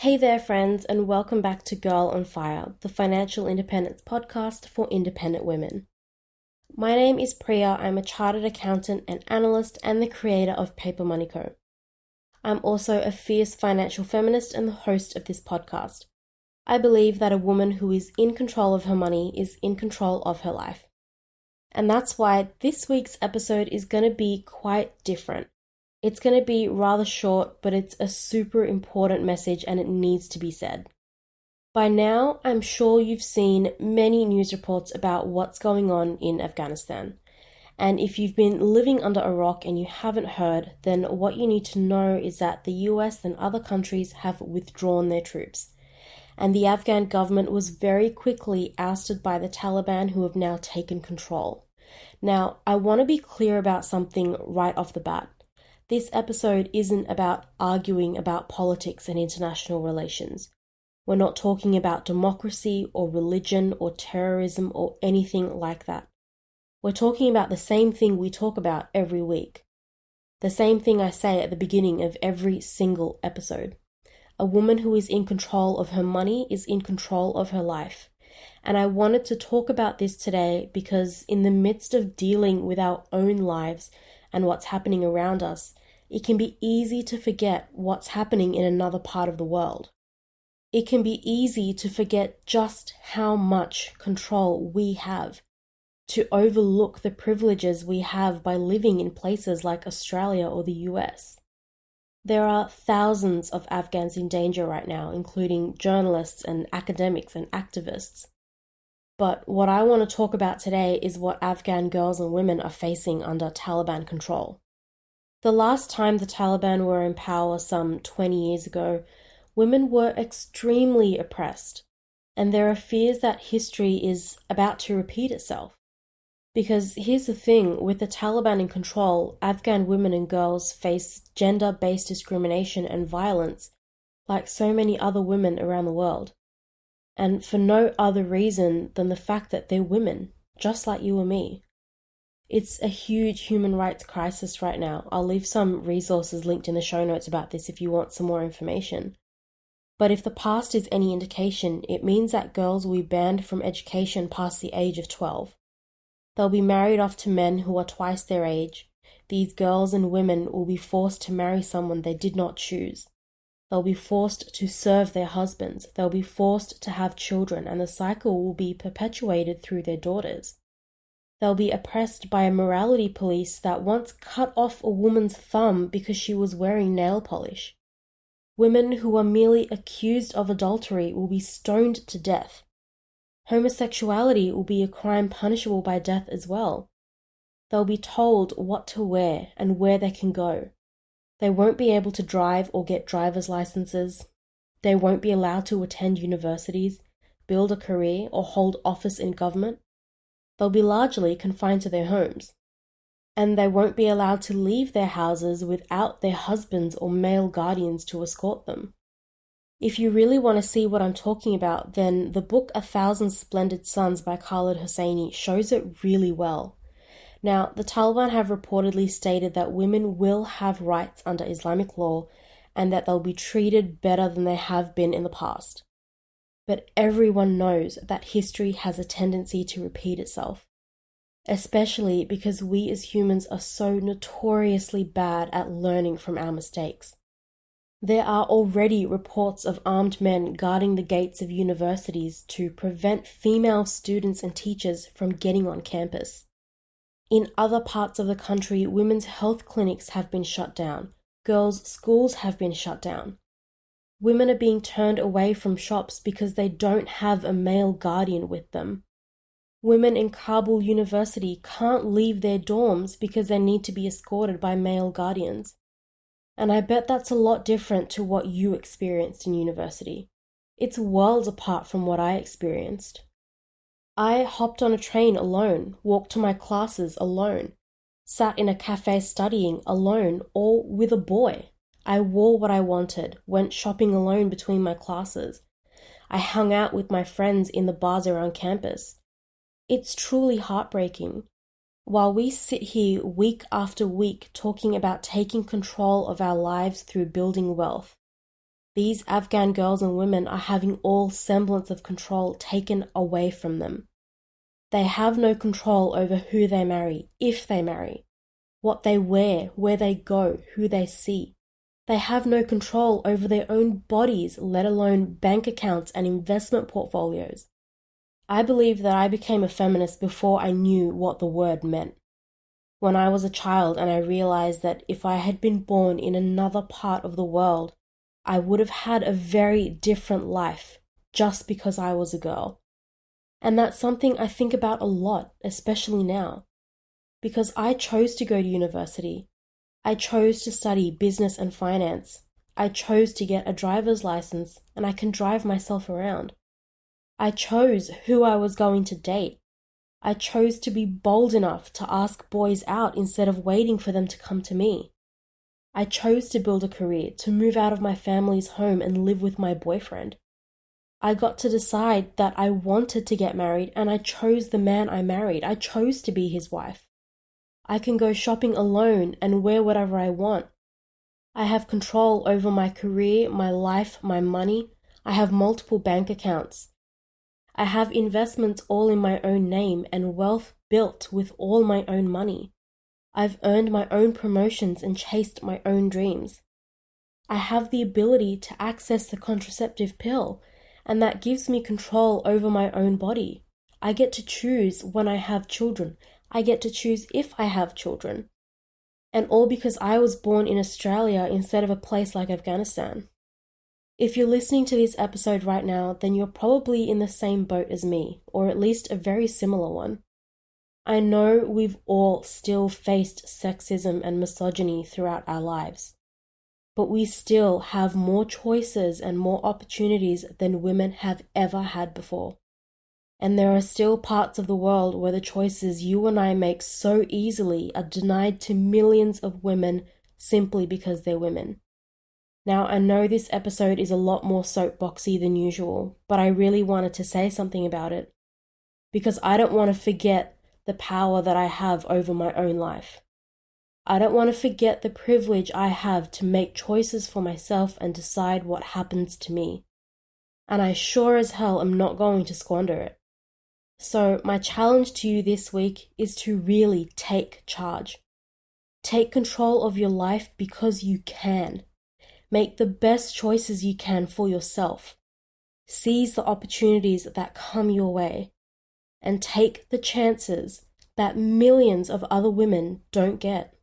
Hey there, friends, and welcome back to Girl on Fire, the financial independence podcast for independent women. My name is Priya. I'm a chartered accountant and analyst and the creator of Paper Money Co. I'm also a fierce financial feminist and the host of this podcast. I believe that a woman who is in control of her money is in control of her life. And that's why this week's episode is going to be quite different. It's going to be rather short, but it's a super important message and it needs to be said. By now, I'm sure you've seen many news reports about what's going on in Afghanistan. And if you've been living under a rock and you haven't heard, then what you need to know is that the US and other countries have withdrawn their troops. And the Afghan government was very quickly ousted by the Taliban, who have now taken control. Now, I want to be clear about something right off the bat. This episode isn't about arguing about politics and international relations. We're not talking about democracy or religion or terrorism or anything like that. We're talking about the same thing we talk about every week. The same thing I say at the beginning of every single episode. A woman who is in control of her money is in control of her life. And I wanted to talk about this today because in the midst of dealing with our own lives and what's happening around us, it can be easy to forget what's happening in another part of the world. It can be easy to forget just how much control we have, to overlook the privileges we have by living in places like Australia or the US. There are thousands of Afghans in danger right now, including journalists and academics and activists. But what I want to talk about today is what Afghan girls and women are facing under Taliban control. The last time the Taliban were in power some 20 years ago, women were extremely oppressed, and there are fears that history is about to repeat itself. Because here's the thing, with the Taliban in control, Afghan women and girls face gender-based discrimination and violence like so many other women around the world. And for no other reason than the fact that they're women, just like you or me. It's a huge human rights crisis right now. I'll leave some resources linked in the show notes about this if you want some more information. But if the past is any indication, it means that girls will be banned from education past the age of 12. They'll be married off to men who are twice their age. These girls and women will be forced to marry someone they did not choose. They'll be forced to serve their husbands. They'll be forced to have children, and the cycle will be perpetuated through their daughters. They'll be oppressed by a morality police that once cut off a woman's thumb because she was wearing nail polish. Women who are merely accused of adultery will be stoned to death. Homosexuality will be a crime punishable by death as well. They'll be told what to wear and where they can go. They won't be able to drive or get driver's licenses. They won't be allowed to attend universities, build a career, or hold office in government. They'll be largely confined to their homes. And they won't be allowed to leave their houses without their husbands or male guardians to escort them. If you really want to see what I'm talking about, then the book 1,000 Splendid Sons by Khaled Hosseini shows it really well. Now, the Taliban have reportedly stated that women will have rights under Islamic law and that they'll be treated better than they have been in the past. But everyone knows that history has a tendency to repeat itself, especially because we as humans are so notoriously bad at learning from our mistakes. There are already reports of armed men guarding the gates of universities to prevent female students and teachers from getting on campus. In other parts of the country, women's health clinics have been shut down. Girls' schools have been shut down. Women are being turned away from shops because they don't have a male guardian with them. Women in Kabul University can't leave their dorms because they need to be escorted by male guardians. And I bet that's a lot different to what you experienced in university. It's worlds apart from what I experienced. I hopped on a train alone, walked to my classes alone, sat in a cafe studying alone or with a boy. I wore what I wanted, went shopping alone between my classes. I hung out with my friends in the bars around campus. It's truly heartbreaking. While we sit here week after week talking about taking control of our lives through building wealth, these Afghan girls and women are having all semblance of control taken away from them. They have no control over who they marry, if they marry, what they wear, where they go, who they see. They have no control over their own bodies, let alone bank accounts and investment portfolios. I believe that I became a feminist before I knew what the word meant. When I was a child and I realized that if I had been born in another part of the world, I would have had a very different life just because I was a girl. And that's something I think about a lot, especially now. Because I chose to go to university. I chose to study business and finance. I chose to get a driver's license and I can drive myself around. I chose who I was going to date. I chose to be bold enough to ask boys out instead of waiting for them to come to me. I chose to build a career, to move out of my family's home and live with my boyfriend. I got to decide that I wanted to get married and I chose the man I married. I chose to be his wife. I can go shopping alone and wear whatever I want. I have control over my career, my life, my money. I have multiple bank accounts. I have investments all in my own name and wealth built with all my own money. I've earned my own promotions and chased my own dreams. I have the ability to access the contraceptive pill, and that gives me control over my own body. I get to choose when I have children. I get to choose if I have children. And all because I was born in Australia instead of a place like Afghanistan. If you're listening to this episode right now, then you're probably in the same boat as me, or at least a very similar one. I know we've all still faced sexism and misogyny throughout our lives, but we still have more choices and more opportunities than women have ever had before. And there are still parts of the world where the choices you and I make so easily are denied to millions of women simply because they're women. Now, I know this episode is a lot more soapboxy than usual, but I really wanted to say something about it because I don't want to forget the power that I have over my own life. I don't want to forget the privilege I have to make choices for myself and decide what happens to me. And I sure as hell am not going to squander it. So my challenge to you this week is to really take charge. Take control of your life because you can. Make the best choices you can for yourself. Seize the opportunities that come your way. And take the chances that millions of other women don't get.